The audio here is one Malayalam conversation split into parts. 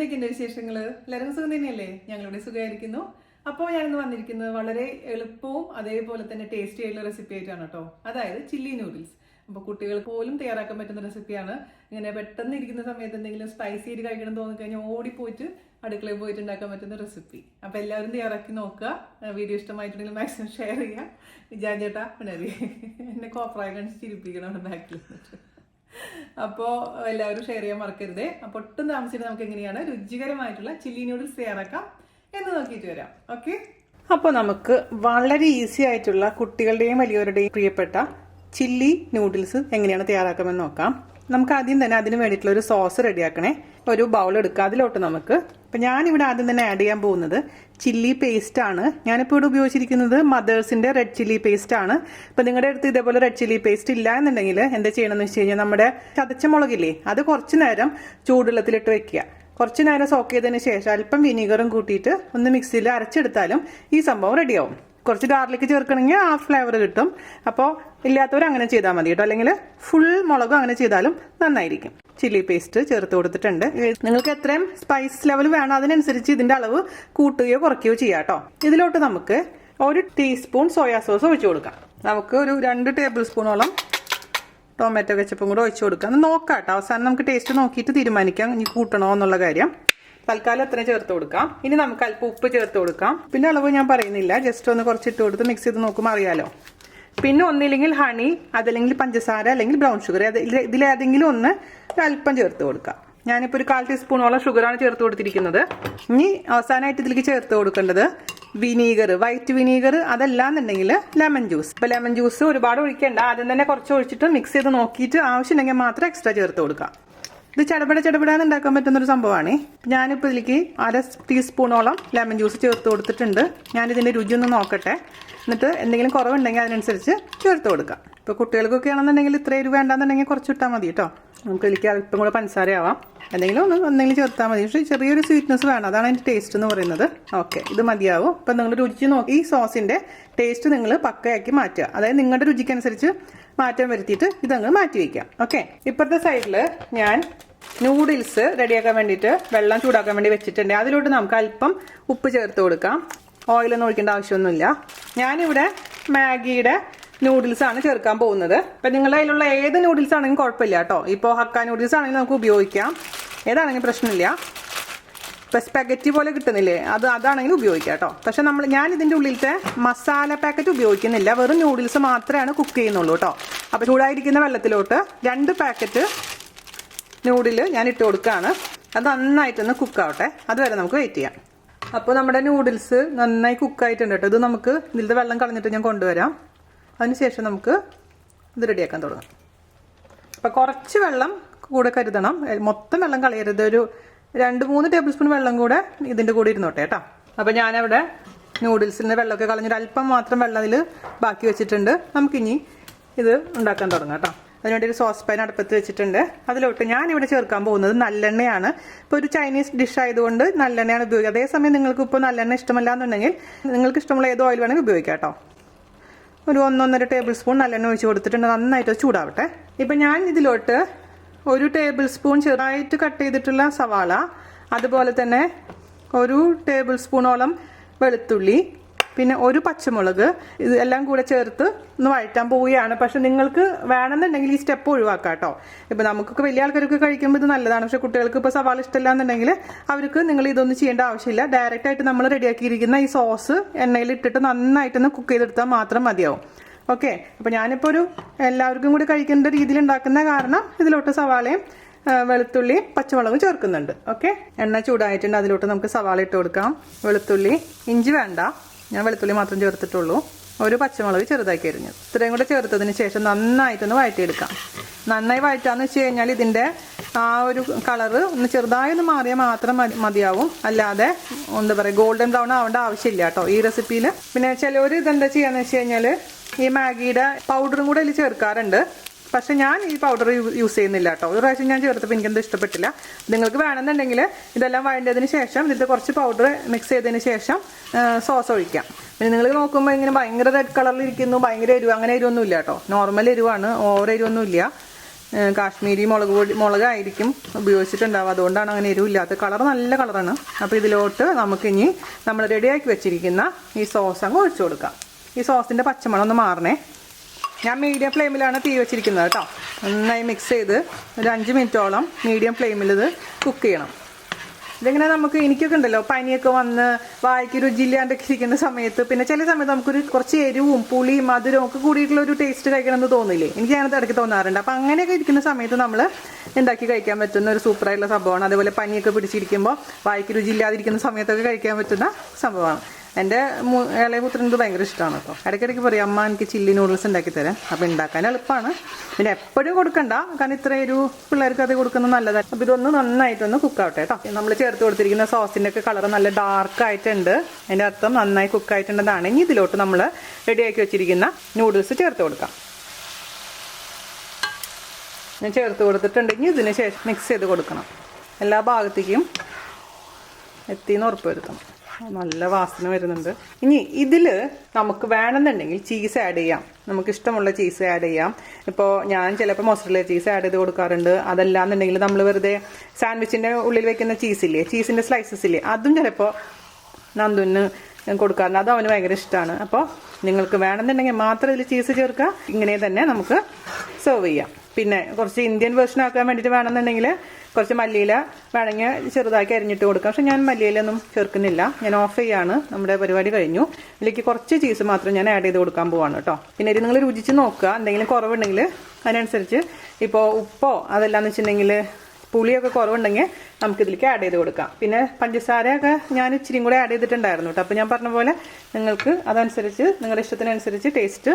എന്തൊക്കെയുണ്ട് വിശേഷങ്ങള്? എല്ലാവരും സുഖം തന്നെയല്ലേ? ഞങ്ങളിവിടെ സുഖമായിരിക്കുന്നു. അപ്പോൾ ഞാനിന്ന് വന്നിരിക്കുന്നത് വളരെ എളുപ്പവും അതേപോലെ തന്നെ ടേസ്റ്റി ആയിട്ടുള്ള റെസിപ്പി ആയിട്ടാണ് കേട്ടോ. അതായത് ചില്ലി നൂഡിൽസ്. അപ്പോൾ കുട്ടികൾ പോലും തയ്യാറാക്കാൻ പറ്റുന്ന റെസിപ്പിയാണ്. ഇങ്ങനെ പെട്ടെന്ന് ഇരിക്കുന്ന സമയത്ത് എന്തെങ്കിലും സ്പൈസി ആയിട്ട് കഴിക്കണം തോന്നിക്കഴിഞ്ഞാൽ ഓടിപ്പോയിട്ട് അടുക്കളയിൽ പോയിട്ട് ഉണ്ടാക്കാൻ പറ്റുന്ന റെസിപ്പി. അപ്പോൾ എല്ലാവരും തയ്യാറാക്കി നോക്കുക. വീഡിയോ ഇഷ്ടമായിട്ടുണ്ടെങ്കിൽ മാക്സിമം ഷെയർ ചെയ്യുക. വിജാൻ ചേട്ടാ ഉണരി എന്നെ കോപ്പറായി കണ്ടിച്ച് ചിരിപ്പിക്കണം ബാക്കിൽ നിന്നിട്ട്. അപ്പോൾ എല്ലാവരും ഷെയർ ചെയ്യാൻ മറക്കരുതേ. അപ്പോൾ ഒട്ടും താമസിച്ചിട്ട് നമുക്ക് എങ്ങനെയാണ് രുചികരമായിട്ടുള്ള ചില്ലി നൂഡിൽസ് തയ്യാറാക്കാം എന്ന് നോക്കിയിട്ട് വരാം. ഓക്കെ, അപ്പോൾ നമുക്ക് വളരെ ഈസി ആയിട്ടുള്ള കുട്ടികളുടെയും വലിയവരുടെയും പ്രിയപ്പെട്ട ചില്ലി നൂഡിൽസ് എങ്ങനെയാണ് തയ്യാറാക്കാമെന്ന് നോക്കാം. നമുക്ക് ആദ്യം തന്നെ അതിന് വേണ്ടിയിട്ടുള്ള ഒരു സോസ് റെഡിയാക്കണേ. ഒരു ബൗൾ എടുക്കുക. അതിലോട്ട് നമുക്ക് ഇപ്പം ഞാനിവിടെ ആദ്യം തന്നെ ആഡ് ചെയ്യാൻ പോകുന്നത് ചില്ലി പേസ്റ്റ് ആണ്. ഞാനിപ്പോൾ ഇവിടെ ഉപയോഗിച്ചിരിക്കുന്നത് മദേഴ്സിൻ്റെ റെഡ് ചില്ലി പേസ്റ്റ് ആണ്. ഇപ്പം നിങ്ങളുടെ അടുത്ത് ഇതേപോലെ റെഡ് ചില്ലി പേസ്റ്റ് ഇല്ല എന്നുണ്ടെങ്കിൽ എന്താ ചെയ്യണമെന്ന് വെച്ച് കഴിഞ്ഞാൽ നമ്മുടെ ചതച്ച മുളകില്ലേ അത് കുറച്ച് നേരം ചൂടുവെള്ളത്തിലിട്ട് വെക്കുക. കുറച്ച് നേരം സോക്ക് ചെയ്തതിന് ശേഷം അല്പം വിനീഗറും കൂട്ടിയിട്ട് ഒന്ന് മിക്സിയിൽ അരച്ചെടുത്താലും ഈ സംഭവം റെഡിയാവും. കുറച്ച് ഗാർലിക്ക് ചേർക്കണമെങ്കിൽ ആ ഫ്ലേവർ കിട്ടും. അപ്പോൾ ഇല്ലാത്തവർ അങ്ങനെ ചെയ്താൽ മതി കേട്ടോ. അല്ലെങ്കിൽ ഫുൾ മുളകും അങ്ങനെ ചെയ്താലും നന്നായിരിക്കും. ചില്ലി പേസ്റ്റ് ചേർത്ത് കൊടുത്തിട്ടുണ്ട്. നിങ്ങൾക്ക് എത്രയും സ്പൈസ് ലെവൽ വേണം അതിനനുസരിച്ച് ഇതിൻ്റെ അളവ് കൂട്ടുകയോ കുറയ്ക്കുകയോ ചെയ്യാം കേട്ടോ. ഇതിലോട്ട് നമുക്ക് 1 ടീസ്പൂൺ സോയാ സോസ് ഒഴിച്ചു കൊടുക്കാം. നമുക്ക് ഒരു 2 ടേബിൾ സ്പൂണോളം ടൊമാറ്റോ കെച്ചപ്പും കൂടെ ഒഴിച്ചു കൊടുക്കാം. നോക്കാം കേട്ടോ. അവസാനം നമുക്ക് ടേസ്റ്റ് നോക്കിയിട്ട് തീരുമാനിക്കാം ഇനി കൂട്ടണോ എന്നുള്ള കാര്യം. തൽക്കാലം എത്ര ചേർത്ത് കൊടുക്കാം. ഇനി നമുക്ക് അല്പം ഉപ്പ് ചേർത്ത് കൊടുക്കാം. പിന്നെ അളവ് ഞാൻ പറയുന്നില്ല, ജസ്റ്റ് ഒന്ന് കുറച്ചിട്ട് കൊടുത്ത് മിക്സ് ചെയ്ത് നോക്കുമ്പോൾ അറിയാലോ. പിന്നെ ഒന്നില്ലെങ്കിൽ ഹണി, അതല്ലെങ്കിൽ പഞ്ചസാര, അല്ലെങ്കിൽ ബ്രൗൺ ഷുഗർ, ഇതിലേതെങ്കിലും ഒന്ന് അല്പം ചേർത്ത് കൊടുക്കാം. ഞാനിപ്പോൾ ഒരു 1/4 ടീസ്പൂണോളം ഷുഗറാണ് ചേർത്ത് കൊടുത്തിരിക്കുന്നത്. ഇനി അവസാനമായിട്ട് ഇതിലേക്ക് ചേർത്ത് കൊടുക്കേണ്ടത് വിനീഗർ, വൈറ്റ് വിനീഗർ, അതല്ലാന്നുണ്ടെങ്കിൽ ലെമൺ ജ്യൂസ്. ഇപ്പോൾ ലെമൺ ജ്യൂസ് ഒരുപാട് ഒഴിക്കേണ്ട, ആദ്യം തന്നെ കുറച്ച് ഒഴിച്ചിട്ട് മിക്സ് ചെയ്ത് നോക്കിയിട്ട് ആവശ്യമുണ്ടെങ്കിൽ മാത്രം എക്സ്ട്രാ ചേർത്ത് കൊടുക്കാം. ഇത് ചടപടാന്ന് ഉണ്ടാക്കാൻ പറ്റുന്നൊരു സംഭവമാണ്. ഞാനിപ്പോൾ ഇതിലേക്ക് 1/2 ടീസ്പൂണോളം ലെമൺ ജ്യൂസ് ചേർത്ത് കൊടുത്തിട്ടുണ്ട്. ഞാനിതിൻ്റെ രുചി ഒന്ന് നോക്കട്ടെ. എന്നിട്ട് എന്തെങ്കിലും കുറവുണ്ടെങ്കിൽ അതിനനുസരിച്ച് ചേർത്ത് കൊടുക്കാം. ഇപ്പോൾ കുട്ടികൾക്കൊക്കെ ആണെന്നുണ്ടെങ്കിൽ ഇത്ര എരിവ് വേണ്ടാന്നുണ്ടെങ്കിൽ കുറച്ച് ഇട്ടാൽ മതി കേട്ടോ. നമുക്ക് ഇതിലേക്ക് അല്പം കൂടെ പഞ്ചസാരയാവാം. എന്തെങ്കിലും ചേർത്താൽ മതി. പക്ഷേ ചെറിയൊരു സ്വീറ്റ്നസ് വേണം, അതാണ് അതിൻ്റെ ടേസ്റ്റ് എന്ന് പറയുന്നത്. ഓക്കെ, ഇത് മതിയാവും. ഇപ്പം നിങ്ങൾ രുചി നോക്കി ഈ സോസിൻ്റെ ടേസ്റ്റ് നിങ്ങൾ പക്കയാക്കി മാറ്റുക. അതായത് നിങ്ങളുടെ രുചിക്കനുസരിച്ച് മാറ്റം വരുത്തിയിട്ട് ഇതങ്ങ് മാറ്റി വയ്ക്കാം. ഓക്കെ, ഇപ്പോഴത്തെ സൈഡിൽ ഞാൻ നൂഡിൽസ് റെഡിയാക്കാൻ വേണ്ടിയിട്ട് വെള്ളം ചൂടാക്കാൻ വേണ്ടി വെച്ചിട്ടുണ്ട്. അതിലോട്ട് നമുക്ക് അല്പം ഉപ്പ് ചേർത്ത് കൊടുക്കാം. ഓയിലൊന്നും ഒഴിക്കേണ്ട ആവശ്യമൊന്നുമില്ല. ഞാനിവിടെ മാഗിയുടെ നൂഡിൽസ് ആണ് ചേർക്കാൻ പോകുന്നത്. ഇപ്പം നിങ്ങളുടെ കയ്യിലുള്ള ഏത് നൂഡിൽസ് ആണെങ്കിലും കുഴപ്പമില്ല കേട്ടോ. ഇപ്പോൾ ഹക്ക നൂഡിൽസ് ആണെങ്കിൽ നമുക്ക് ഉപയോഗിക്കാം, ഏതാണെങ്കിലും പ്രശ്നമില്ല. ഇപ്പം സ്പെഗറ്റി പോലെ കിട്ടുന്നില്ലേ, അതാണെങ്കിലും ഉപയോഗിക്കാം കേട്ടോ. പക്ഷെ ഞാൻ ഇതിൻ്റെ ഉള്ളിലത്തെ മസാല പാക്കറ്റ് ഉപയോഗിക്കുന്നില്ല, വെറും നൂഡിൽസ് മാത്രമാണ് കുക്ക് ചെയ്യുന്നുള്ളൂ കേട്ടോ. അപ്പോൾ ചൂടായിരിക്കുന്ന വെള്ളത്തിലോട്ട് 2 പാക്കറ്റ് നൂഡിൽ ഞാൻ ഇട്ട് കൊടുക്കുകയാണ്. അത് നന്നായിട്ടൊന്ന് കുക്കാവട്ടെ, അതുവരെ നമുക്ക് വെയിറ്റ് ചെയ്യാം. അപ്പോൾ നമ്മുടെ നൂഡിൽസ് നന്നായി കുക്കായിട്ടുണ്ട് കേട്ടോ. ഇത് നമുക്ക് ഇതിലത്തെ വെള്ളം കളഞ്ഞിട്ട് ഞാൻ കൊണ്ടുവരാം. അതിനുശേഷം നമുക്ക് ഇത് റെഡിയാക്കാൻ തുടങ്ങാം. അപ്പോൾ കുറച്ച് വെള്ളം കൂടെ കരുതണം, മൊത്തം വെള്ളം കളയരുത്. ഒരു 2-3 ടേബിൾ സ്പൂൺ വെള്ളം കൂടെ ഇതിൻ്റെ കൂടെ ഇരുന്നോട്ടെ കേട്ടോ. അപ്പോൾ ഞാനവിടെ നൂഡിൽസിൻ്റെ വെള്ളമൊക്കെ കളഞ്ഞൊരു അല്പം മാത്രം വെള്ളം അതിൽ ബാക്കി വെച്ചിട്ടുണ്ട്. നമുക്കിനി ഇത് ഉണ്ടാക്കാൻ തുടങ്ങാം കേട്ടോ. അതിനുവേണ്ടി ഒരു സോസ് പാൻ അടുപ്പത്ത് വെച്ചിട്ടുണ്ട്. അതിലോട്ട് ഞാനിവിടെ ചേർക്കാൻ പോകുന്നത് നല്ലെണ്ണയാണ്. ഇപ്പോൾ ഒരു ചൈനീസ് ഡിഷ് ആയതുകൊണ്ട് നല്ലെണ്ണയാണ് ഉപയോഗിക്കുക. അതേസമയം നിങ്ങൾക്ക് ഇപ്പോൾ നല്ലെണ്ണ ഇഷ്ടമല്ല എന്നുണ്ടെങ്കിൽ നിങ്ങൾക്ക് ഇഷ്ടമുള്ള ഏത് ഓയിൽ വേണമെങ്കിൽ ഉപയോഗിക്കാം കേട്ടോ. ഒരു 1-1.5 ടേബിൾ സ്പൂൺ നല്ലെണ്ണ ഒഴിച്ച് കൊടുത്തിട്ടുണ്ട്. നന്നായിട്ട് ചൂടാവട്ടെ. ഇപ്പം ഞാൻ ഇതിലോട്ട് 1 ടേബിൾ സ്പൂൺ ചെറുതായിട്ട് കട്ട് ചെയ്തിട്ടുള്ള സവാള, അതുപോലെ തന്നെ 1 ടേബിൾ സ്പൂണോളം വെളുത്തുള്ളി, പിന്നെ 1 പച്ചമുളക്, ഇതെല്ലാം കൂടെ ചേർത്ത് ഒന്ന് വഴറ്റാൻ പോവുകയാണ്. പക്ഷെ നിങ്ങൾക്ക് വേണമെന്നുണ്ടെങ്കിൽ ഈ സ്റ്റെപ്പ് ഒഴിവാക്കാം കേട്ടോ. ഇപ്പം നമുക്കൊക്കെ വലിയ ആൾക്കാരൊക്കെ കഴിക്കുമ്പോൾ ഇത് നല്ലതാണ്. പക്ഷെ കുട്ടികൾക്ക് ഇപ്പോൾ സവാള ഇഷ്ടമില്ല എന്നുണ്ടെങ്കിൽ അവർക്ക് നിങ്ങൾ ഇതൊന്നും ചെയ്യേണ്ട ആവശ്യമില്ല. ഡയറക്റ്റായിട്ട് നമ്മൾ റെഡിയാക്കിയിരിക്കുന്ന ഈ സോസ് എണ്ണയിൽ ഇട്ടിട്ട് നന്നായിട്ടൊന്ന് കുക്ക് ചെയ്തെടുത്താൽ മാത്രം മതിയാവും. ഓക്കെ, അപ്പോൾ ഞാനിപ്പോൾ എല്ലാവർക്കും കൂടി കഴിക്കേണ്ട രീതിയിൽ ഉണ്ടാക്കുന്ന കാരണം ഇതിലോട്ട് സവാളയും വെളുത്തുള്ളിയും പച്ചമുളകും ചേർക്കുന്നുണ്ട്. ഓക്കെ, എണ്ണ ചൂടായിട്ടുണ്ട്. അതിലോട്ട് നമുക്ക് സവാള ഇട്ട് കൊടുക്കാം. വെളുത്തുള്ളി, ഇഞ്ചി വേണ്ട, ഞാൻ വെളുത്തുള്ളി മാത്രം ചേർത്തിട്ടുള്ളൂ. 1 പച്ചമുളക് ചെറുതാക്കി അരിഞ്ഞത്. ഇത്രയും കൂടെ ചേർത്തതിന് ശേഷം നന്നായിട്ടൊന്ന് വഴറ്റിയെടുക്കാം. നന്നായി വഴറ്റാന്ന് വെച്ച് കഴിഞ്ഞാൽ ഇതിൻ്റെ ആ ഒരു കളറ് ഒന്ന് ചെറുതായി ഒന്ന് മാറിയാൽ മാത്രം മതിയാവും. അല്ലാതെ എന്താ പറയുക ഗോൾഡൻ ബ്രൗൺ ആവേണ്ട ആവശ്യമില്ല കേട്ടോ ഈ റെസിപ്പിയിൽ. പിന്നെ ചിലവർ ഇതെന്താ ചെയ്യാന്ന് വെച്ച് കഴിഞ്ഞാൽ ഈ മാഗിയുടെ പൗഡറും കൂടെ അതിൽ ചേർക്കാറുണ്ട്. പക്ഷെ ഞാൻ ഈ പൗഡർ യൂസ് ചെയ്യുന്നില്ല കേട്ടോ. ഒരു പ്രാവശ്യം ഞാൻ ചേർത്തപ്പോൾ എനിക്കെന്തും ഇഷ്ടപ്പെട്ടില്ല. നിങ്ങൾക്ക് വേണമെന്നുണ്ടെങ്കിൽ ഇതെല്ലാം വഴണ്ടതിന് ശേഷം ഇതിൽ കുറച്ച് പൗഡർ മിക്സ് ചെയ്തതിന് ശേഷം സോസ് ഒഴിക്കാം. പിന്നെ നിങ്ങൾ നോക്കുമ്പോൾ ഇങ്ങനെ ഭയങ്കര റെഡ് കളറിൽ ഇരിക്കുന്നു, ഭയങ്കര എരിവ്, അങ്ങനെ എരിവൊന്നും ഇല്ല കേട്ടോ. നോർമൽ എരിവാണ്, ഓവർ എരിവൊന്നും ഇല്ല. കാശ്മീരി മുളകായിരിക്കും ഉപയോഗിച്ചിട്ടുണ്ടാവുക, അതുകൊണ്ടാണ് അങ്ങനെ എരിവില്ലാത്ത. കളർ നല്ല കളറാണ്. അപ്പോൾ ഇതിലോട്ട് നമുക്കിനി നമ്മൾ റെഡിയാക്കി വെച്ചിരിക്കുന്ന ഈ സോസ് അങ്ങ് ഒഴിച്ചു കൊടുക്കാം. ഈ സോസിൻ്റെ പച്ചമണം ഒന്ന് മാറണേ. ഞാൻ മീഡിയം ഫ്ലെയിമിലാണ് തീ വെച്ചിരിക്കുന്നത് കേട്ടോ. നന്നായി മിക്സ് ചെയ്ത് ഒരു 5 മിനിറ്റോളം മീഡിയം ഫ്ലെയിമിൽ ഇത് കുക്ക് ചെയ്യണം. ഇതിങ്ങനെ എനിക്കൊക്കെ ഉണ്ടല്ലോ പനിയൊക്കെ വന്ന് വായിക്ക് രുചിയില്ലാണ്ടൊക്കെ ഇരിക്കുന്ന സമയത്ത്, പിന്നെ ചില സമയത്ത് നമുക്കൊരു കുറച്ച് എരിവും പുളിയും മധുരവും ഒക്കെ കൂടിയിട്ടുള്ള ഒരു ടേസ്റ്റ് കഴിക്കണമെന്ന് തോന്നില്ലേ? എനിക്ക് അങ്ങനത്തെ ഇടയ്ക്ക് തോന്നാറുണ്ട്. അപ്പം അങ്ങനെയൊക്കെ ഇരിക്കുന്ന സമയത്ത് നമ്മൾ ഉണ്ടാക്കി കഴിക്കാൻ പറ്റുന്ന ഒരു സൂപ്പറായിട്ടുള്ള സംഭവമാണ്. അതേപോലെ പനിയൊക്കെ പിടിച്ചിരിക്കുമ്പോൾ വായിക്ക് രുചിയില്ലാതിരിക്കുന്ന സമയത്തൊക്കെ കഴിക്കാൻ പറ്റുന്ന സംഭവമാണ്. എൻ്റെ ഇളയ പുത്രന് ഇത് ഭയങ്കര ഇഷ്ടമാണ് കേട്ടോ. ഇടയ്ക്കിടയ്ക്ക് പറയും, അമ്മ എനിക്ക് ചില്ലി നൂഡിൽസ് ഉണ്ടാക്കി തരാം. അപ്പോൾ ഉണ്ടാക്കാൻ എളുപ്പമാണ്, പിന്നെ എപ്പോഴും കൊടുക്കണ്ട, കാരണം ഇത്ര ഒരു പിള്ളേർക്ക് അത് കൊടുക്കുന്നത് നല്ലതാണ്. അപ്പോൾ ഇതൊന്ന് നന്നായിട്ടൊന്ന് കുക്കാവട്ടെ കേട്ടോ. നമ്മൾ ചേർത്ത് കൊടുത്തിരിക്കുന്ന സോസിൻ്റെ ഒക്കെ കളർ നല്ല ഡാർക്കായിട്ടുണ്ട്, അതിൻ്റെ അർത്ഥം നന്നായി കുക്കായിട്ടുണ്ടെന്നാണ്. ഇനി ഇതിലോട്ട് നമ്മൾ റെഡിയാക്കി വെച്ചിരിക്കുന്ന നൂഡിൽസ് ചേർത്ത് കൊടുക്കാം. ഞാൻ ചേർത്ത് കൊടുത്തിട്ടുണ്ടെങ്കിൽ ഇതിന് ശേഷം മിക്സ് ചെയ്ത് കൊടുക്കണം. എല്ലാ ഭാഗത്തേക്കും എത്തിയെന്ന് ഉറപ്പ് വരുത്തണം. നല്ല വാസന വരുന്നുണ്ട്. ഇനി ഇതിൽ നമുക്ക് വേണമെന്നുണ്ടെങ്കിൽ ചീസ് ആഡ് ചെയ്യാം. നമുക്ക് ഇഷ്ടമുള്ള ചീസ് ആഡ് ചെയ്യാം. ഇപ്പോൾ ഞാൻ ചിലപ്പോൾ മൊസറല്ല ചീസ് ആഡ് ചെയ്ത് കൊടുക്കാറുണ്ട്. അതല്ലാന്നുണ്ടെങ്കിൽ നമ്മൾ വെറുതെ സാൻഡ്വിച്ചിൻ്റെ ഉള്ളിൽ വെക്കുന്ന ചീസില്ലേ, ചീസിൻ്റെ സ്ലൈസസ് ഇല്ലേ, അതും ചിലപ്പോൾ നന്ദുവിന് കൊടുക്കാറുണ്ട്. അത് അവന് ഭയങ്കര ഇഷ്ടമാണ്. അപ്പോൾ നിങ്ങൾക്ക് വേണമെന്നുണ്ടെങ്കിൽ മാത്രം ഇതിൽ ചീസ് ചേർക്കുക. ഇങ്ങനെ തന്നെ നമുക്ക് സെർവ് ചെയ്യാം. പിന്നെ കുറച്ച് ഇന്ത്യൻ വേർഷൻ ആക്കാൻ വേണ്ടിയിട്ട് വേണമെന്നുണ്ടെങ്കിൽ കുറച്ച് മല്ലിയില വേണമെങ്കിൽ ചെറുതാക്കി അരിഞ്ഞിട്ട് കൊടുക്കാം. പക്ഷെ ഞാൻ മല്ലിയിലൊന്നും ചേർക്കുന്നില്ല. ഞാൻ ഓഫ് ചെയ്യാണ്. നമ്മുടെ പരിപാടി കഴിഞ്ഞു. ഇതിലേക്ക് കുറച്ച് ചീസ് മാത്രം ഞാൻ ആഡ് ചെയ്ത് കൊടുക്കാൻ പോവാണ് കേട്ടോ. പിന്നെ ഇത് നിങ്ങൾ രുചിച്ച് നോക്കുക. എന്തെങ്കിലും കുറവുണ്ടെങ്കിൽ അതിനനുസരിച്ച്, ഇപ്പോൾ ഉപ്പോ അതെല്ലാന്ന് വെച്ചിട്ടുണ്ടെങ്കിൽ പുളിയൊക്കെ കുറവുണ്ടെങ്കിൽ നമുക്കിതിലേക്ക് ആഡ് ചെയ്ത് കൊടുക്കാം. പിന്നെ പഞ്ചസാരയൊക്കെ ഞാൻ ഇച്ചിരിയും കൂടെ ആഡ് ചെയ്തിട്ടുണ്ടായിരുന്നു കേട്ടോ. അപ്പോൾ ഞാൻ പറഞ്ഞ പോലെ നിങ്ങൾക്ക് അതനുസരിച്ച് നിങ്ങളുടെ ഇഷ്ടത്തിനനുസരിച്ച് ടേസ്റ്റ്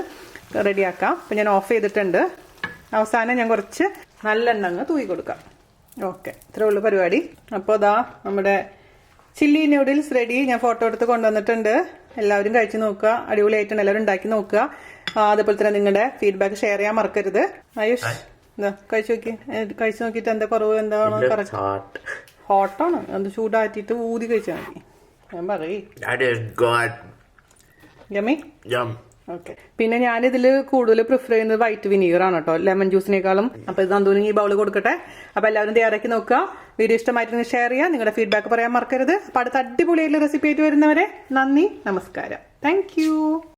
റെഡിയാക്കാം. അപ്പോൾ ഞാൻ ഓഫ് ചെയ്തിട്ടുണ്ട്. അവസാനം ഞാൻ കുറച്ച് നല്ലെണ്ണ അങ്ങ് തൂക്കി കൊടുക്കാം. ഓക്കെ, ഇത്രേ ഉള്ളൂ പരിപാടി. അപ്പോൾ അതാ നമ്മുടെ ചില്ലി നൂഡിൽസ് റെഡി. ഞാൻ ഫോട്ടോ എടുത്ത് കൊണ്ടുവന്നിട്ടുണ്ട്. എല്ലാവരും കഴിച്ച് നോക്കുക. അടിപൊളിയായിട്ടുണ്ട്. എല്ലാവരും ഉണ്ടാക്കി നോക്കുക. അതേപോലെ തന്നെ നിങ്ങളുടെ ഫീഡ്ബാക്ക് ഷെയർ ചെയ്യാൻ മറക്കരുത്. ആയുഷ് എന്താ കഴിച്ചു നോക്കിയിട്ട് എന്താ കുറവ് എന്താണോ? കറക്റ്റ് ഹോട്ടാണ്. അത് ചൂടാറ്റിയിട്ട് ഊതി കഴിച്ചാൽ മതി. ഞാൻ പറയും ഓക്കെ. പിന്നെ ഞാനിതിൽ കൂടുതൽ പ്രിഫർ ചെയ്യുന്നത് വൈറ്റ് വിനീഗർ ആണ് കേട്ടോ, ലെമൺ ജ്യൂസിനേക്കാളും. അപ്പോൾ ഇത് നന്ദുവിന് ഈ ബൗൾ കൊടുക്കട്ടെ. അപ്പോൾ എല്ലാവരും തയ്യാറാക്കി നോക്കുക. വീഡിയോ ഇഷ്ടമായിട്ട് ഷെയർ ചെയ്യുക. നിങ്ങളുടെ ഫീഡ്ബാക്ക് പറയാൻ മറക്കരുത്. അപ്പോൾ അടുത്ത അടിപൊളിയായിട്ടുള്ള റെസിപ്പി ആയിട്ട് വരുന്നവരെ നന്ദി, നമസ്കാരം. താങ്ക്